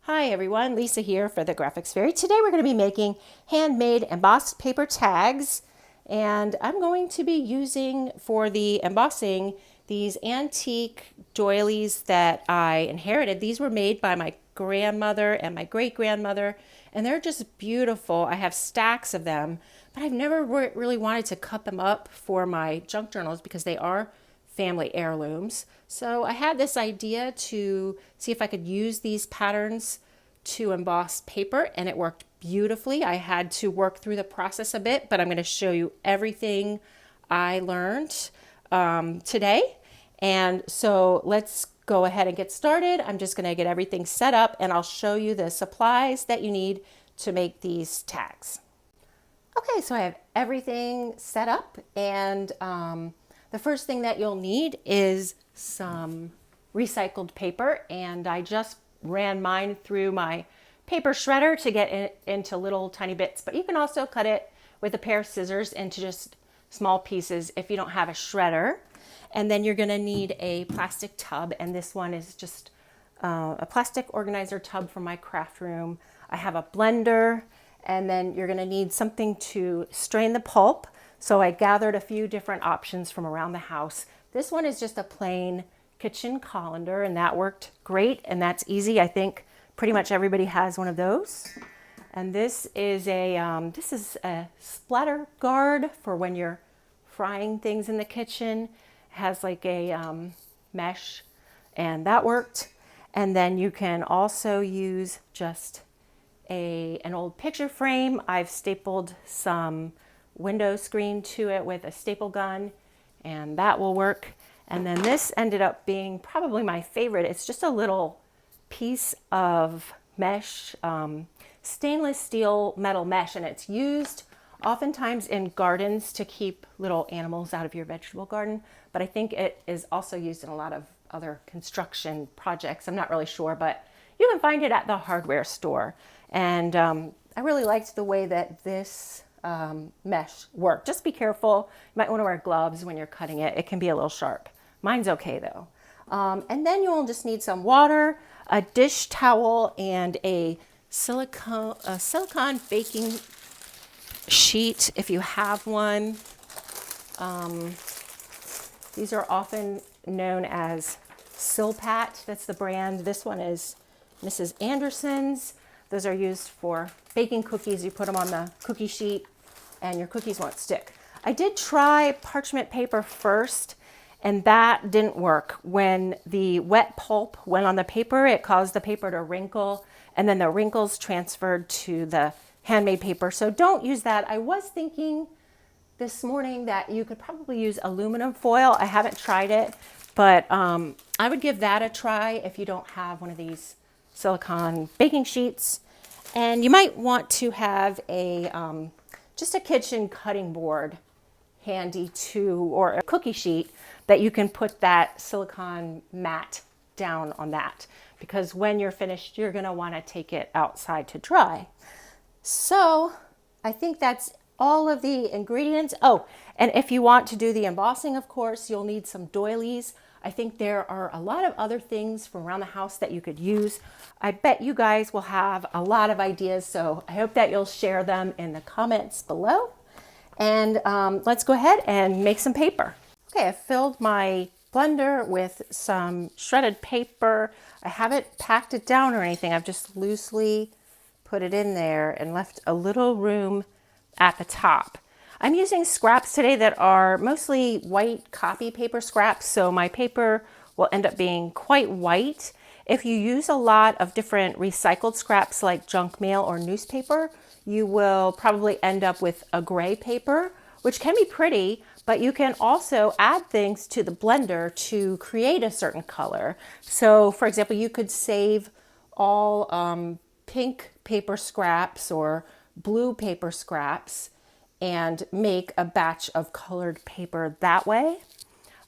Hi everyone, Lisa here for the Graphics Fairy. Today we're going to be making handmade embossed paper tags, and I'm going to be using for the embossing these antique doilies that I inherited. These were made by my grandmother and my great-grandmother, and they're just beautiful. I have stacks of them, but I've never really wanted to cut them up for my junk journals because they are family heirlooms. So I had this idea to see if I could use these patterns to emboss paper, and it worked beautifully. I had to work through the process a bit, but I'm going to show you everything I learned today. And so let's go ahead and get started. I'm just going to get everything set up, and I'll show you the supplies that you need to make these tags. Okay, so I have everything set up, and the first thing that you'll need is some recycled paper, and I just ran mine through my paper shredder to get it into little tiny bits, but you can also cut it with a pair of scissors into just small pieces if you don't have a shredder. And then you're going to need a plastic tub, and this one is just a plastic organizer tub from my craft room. I have a blender, and then you're going to need something to strain the pulp. So I gathered a few different options from around the house. This one is just a plain kitchen colander, and that worked great, and that's easy. I think pretty much everybody has one of those. And this is a splatter guard for when you're frying things in the kitchen. It has like a mesh, and that worked. And then you can also use just an old picture frame. I've stapled some window screen to it with a staple gun, and that will work. And then this ended up being probably my favorite. It's just a little piece of mesh, stainless steel metal mesh, and it's used oftentimes in gardens to keep little animals out of your vegetable garden, but I think it is also used in a lot of other construction projects. I'm not really sure, but you can find it at the hardware store. And I really liked the way that this mesh work. Just be careful. You might want to wear gloves when you're cutting it. It can be a little sharp. Mine's okay though. And then you'll just need some water, a dish towel, and a silicone baking sheet if you have one. These are often known as Silpat. That's the brand. This one is Mrs. Anderson's. Those are used for baking cookies. You put them on the cookie sheet and your cookies won't stick. I did try parchment paper first, and that didn't work. When the wet pulp went on the paper, it caused the paper to wrinkle, and then the wrinkles transferred to the handmade paper. So don't use that. I was thinking this morning that you could probably use aluminum foil. I haven't tried it, but I would give that a try if you don't have one of these silicone baking sheets. And you might want to have just a kitchen cutting board handy too, or a cookie sheet that you can put that silicone mat down on that, because when you're finished, you're going to want to take it outside to dry. So I think that's all of the ingredients. Oh, and if you want to do the embossing, of course, you'll need some doilies. I think there are a lot of other things from around the house that you could use. I bet you guys will have a lot of ideas, so I hope that you'll share them in the comments below. And let's go ahead and make some paper. Okay, I filled my blender with some shredded paper. I haven't packed it down or anything. I've just loosely put it in there and left a little room at the top. I'm using scraps today that are mostly white copy paper scraps, so my paper will end up being quite white. If you use a lot of different recycled scraps like junk mail or newspaper, you will probably end up with a gray paper, which can be pretty, but you can also add things to the blender to create a certain color. So for example, you could save all pink paper scraps or blue paper scraps and make a batch of colored paper that way.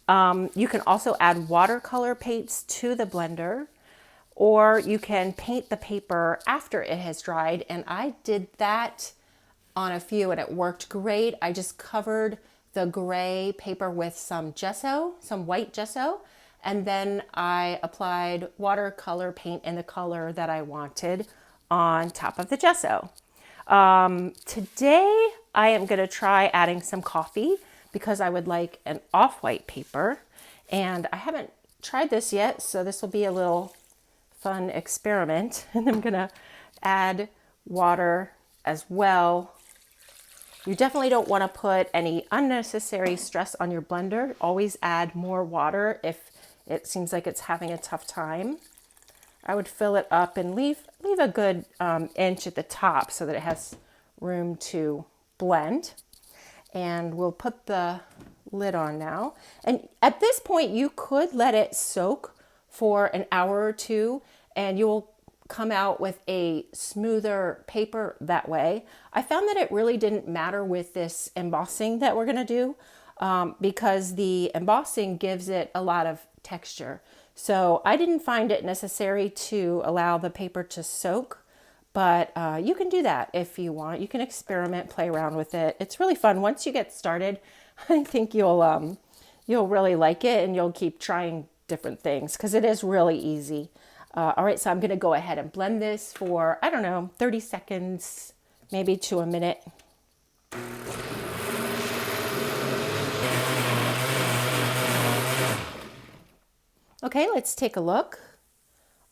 You can also add watercolor paints to the blender, or you can paint the paper after it has dried. And I did that on a few and it worked great. I just covered the gray paper with some gesso, some white gesso, and then I applied watercolor paint in the color that I wanted on top of the gesso. Today I am going to try adding some coffee because I would like an off-white paper, and I haven't tried this yet, so this will be a little fun experiment. And I'm going to add water as well. You definitely don't want to put any unnecessary stress on your blender. Always add more water if it seems like it's having a tough time. I would fill it up and leave a good inch at the top so that it has room to blend. And we'll put the lid on now. And at this point, you could let it soak for an hour or two, and you'll come out with a smoother paper that way. I found that it really didn't matter with this embossing that we're going to do because the embossing gives it a lot of texture. So I didn't find it necessary to allow the paper to soak, but you can do that if you want. You can experiment, play around with it. It's really fun. Once you get started, I think you'll really like it, and you'll keep trying different things because it is really easy. All right, so I'm going to go ahead and blend this for, I don't know, 30 seconds, maybe to a minute. Okay, let's take a look.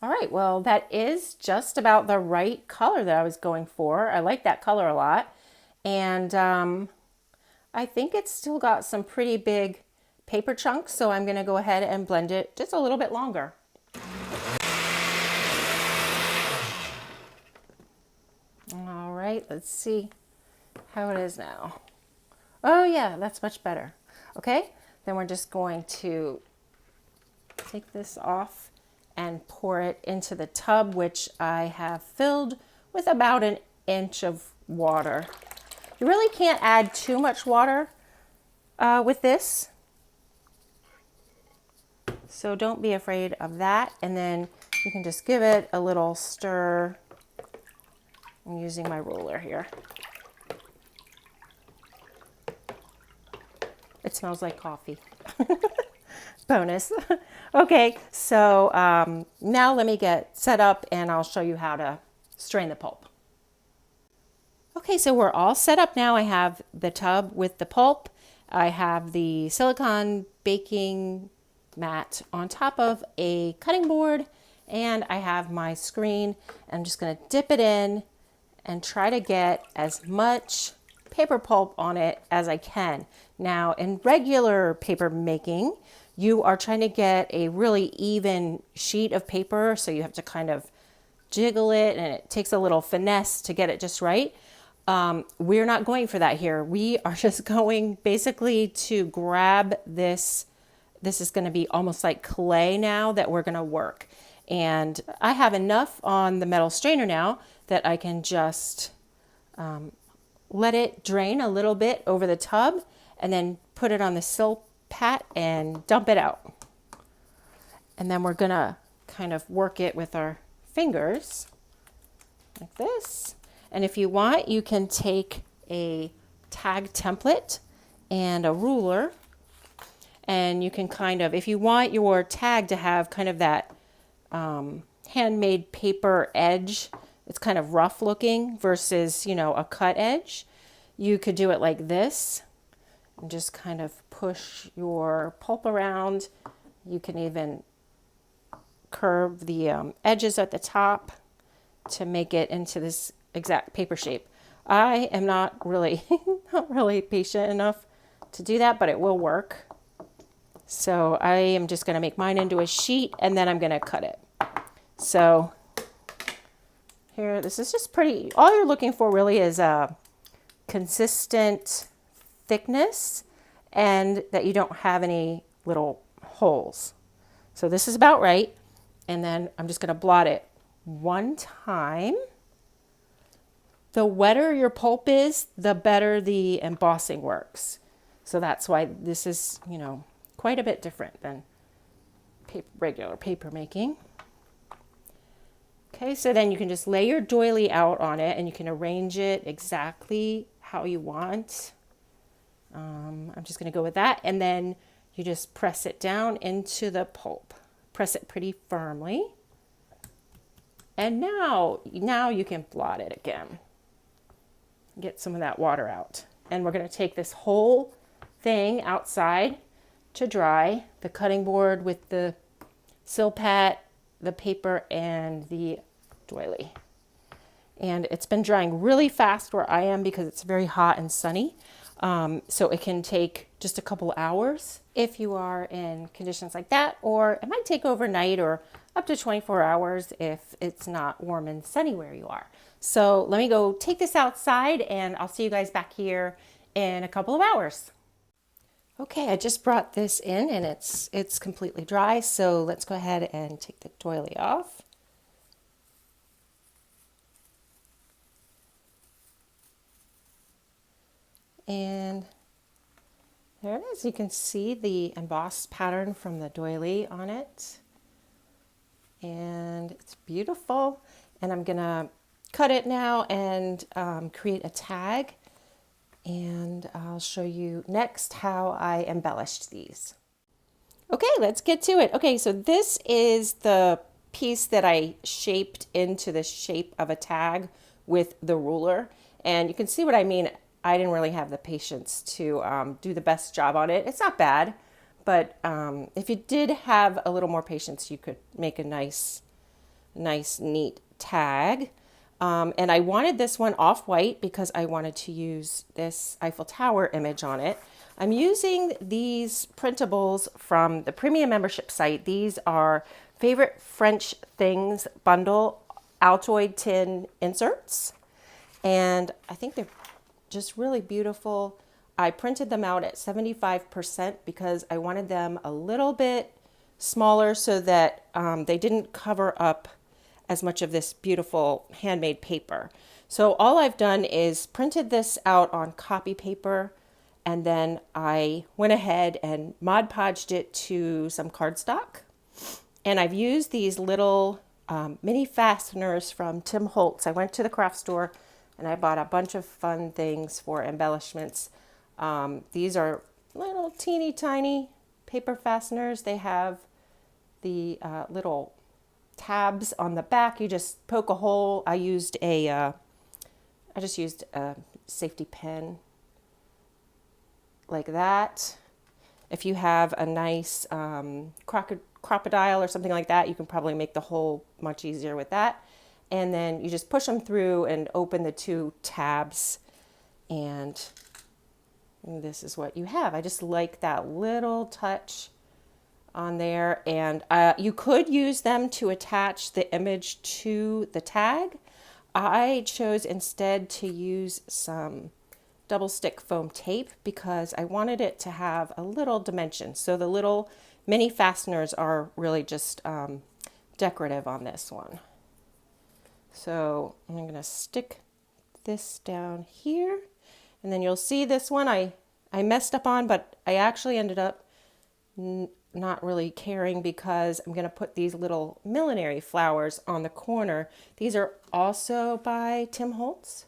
All right, well, that is just about the right color that I was going for. I like that color a lot. And I think it's still got some pretty big paper chunks, so I'm going to go ahead and blend it just a little bit longer. All right, let's see how it is now. Oh yeah, that's much better. Okay, then we're just going to take this off and pour it into the tub, which I have filled with about an inch of water. You really can't add too much water with this, so don't be afraid of that. And then you can just give it a little stir. I'm using my ruler here. It smells like coffee. Bonus. Okay, so now let me get set up and I'll show you how to strain the pulp. Okay, so we're all set up now. I have the tub with the pulp. I have the silicone baking mat on top of a cutting board, and I have my screen. I'm just going to dip it in and try to get as much paper pulp on it as I can. Now, in regular paper making, you are trying to get a really even sheet of paper, so you have to kind of jiggle it, and it takes a little finesse to get it just right. We're not going for that here. We are just going basically to grab this. This is going to be almost like clay now that we're going to work. And I have enough on the metal strainer now that I can just let it drain a little bit over the tub and then put it on the silk pat and dump it out. And then we're going to kind of work it with our fingers like this. And if you want, you can take a tag template and a ruler, and you can kind of, if you want your tag to have kind of that handmade paper edge, it's kind of rough looking versus, you know, a cut edge, you could do it like this and just kind of push your pulp around. You can even curve the edges at the top to make it into this exact paper shape. I am not really patient enough to do that, but it will work. So I am just going to make mine into a sheet, and then I'm going to cut it. So here, this is just pretty, all you're looking for really is a consistent thickness and that you don't have any little holes. So this is about right. And then I'm just going to blot it one time. The wetter your pulp is, the better the embossing works. So that's why this is, you know, quite a bit different than regular paper making. Okay, so then you can just lay your doily out on it and you can arrange it exactly how you want. I'm just going to go with that. And then You just press it down into the pulp. Press it pretty firmly. And now you can blot it again. Get some of that water out. And we're going to take this whole thing outside to dry. The cutting board with the Silpat, the paper, and the doily. And it's been drying really fast where I am because it's very hot and sunny. So it can take just a couple hours if you are in conditions like that, or it might take overnight or up to 24 hours if it's not warm and sunny where you are. So let me go take this outside and I'll see you guys back here in a couple of hours. Okay, I just brought this in and it's completely dry. So let's go ahead and take the doily off. And there it is. You can see the embossed pattern from the doily on it. And it's beautiful. And I'm going to cut it now and create a tag. And I'll show you next how I embellished these. Okay, let's get to it. Okay, so this is the piece that I shaped into the shape of a tag with the ruler. And you can see what I mean. I didn't really have the patience to do the best job on it. It's not bad, but if you did have a little more patience, you could make a nice, neat tag. And I wanted this one off-white because I wanted to use this Eiffel Tower image on it. I'm using these printables from the premium membership site. These are Favorite French Things bundle Altoid tin inserts. And I think they're just really beautiful. I printed them out at 75% because I wanted them a little bit smaller so that they didn't cover up as much of this beautiful handmade paper. So all I've done is printed this out on copy paper, and then I went ahead and Mod Podged it to some cardstock. And I've used these little mini fasteners from Tim Holtz. I went to the craft store and I bought a bunch of fun things for embellishments. These are little teeny tiny paper fasteners. They have the little tabs on the back. You just poke a hole. I just used a safety pin like that. If you have a nice crocodile or something like that, you can probably make the hole much easier with that. And then you just push them through and open the two tabs, and this is what you have. I just like that little touch on there. And you could use them to attach the image to the tag. I chose instead to use some double stick foam tape because I wanted it to have a little dimension. So the little mini fasteners are really just decorative on this one. So I'm going to stick this down here, and then you'll see this one I messed up on, but I actually ended up not really caring because I'm going to put these little millinery flowers on the corner. These are also by Tim Holtz,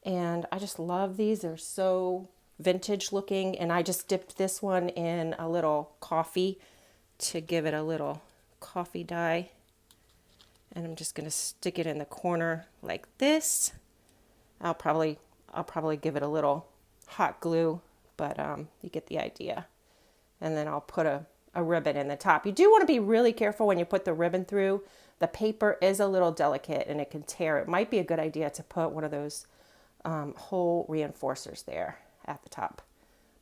and I just love these. They're so vintage looking, and I just dipped this one in a little coffee to give it a little coffee dye. And I'm just going to stick it in the corner like this. I'll probably give it a little hot glue, but you get the idea. And then I'll put a ribbon in the top. You do want to be really careful when you put the ribbon through. The paper is a little delicate and it can tear. It might be a good idea to put one of those hole reinforcers there at the top.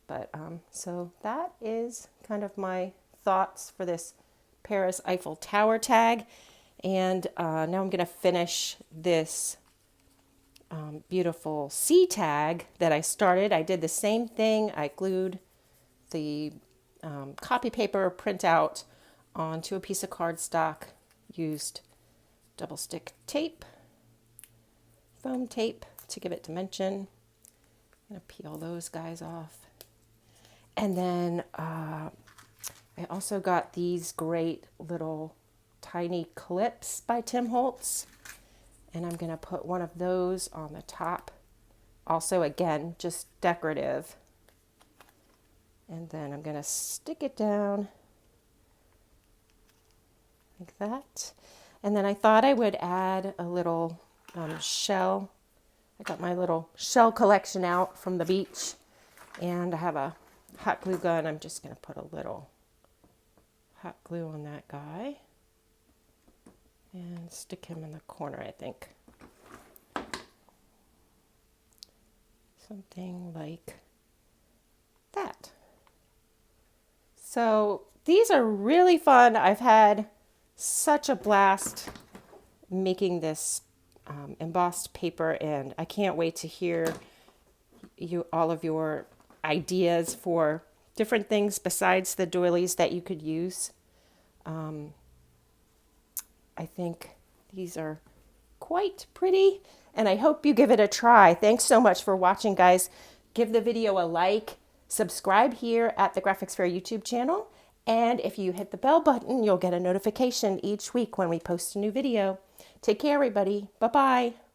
But so that is kind of my thoughts for this Paris Eiffel Tower tag. And now I'm going to finish this beautiful sea tag that I started. I did the same thing. I glued the copy paper printout onto a piece of cardstock, used double stick tape, foam tape to give it dimension. I'm going to peel those guys off. And then I also got these great little tiny clips by Tim Holtz, and I'm going to put one of those on the top. Also, again, just decorative. And then I'm going to stick it down like that. And then I thought I would add a little shell. I got my little shell collection out from the beach, and I have a hot glue gun. I'm just going to put a little hot glue on that guy and stick him in the corner, I think. Something like that. So these are really fun. I've had such a blast making this embossed paper, and I can't wait to hear all of your ideas for different things besides the doilies that you could use. I think these are quite pretty, and I hope you give it a try. Thanks so much for watching, guys. Give the video a like, subscribe here at the Graphics Fair YouTube channel, and if you hit the bell button, you'll get a notification each week when we post a new video. Take care, everybody. Bye-bye.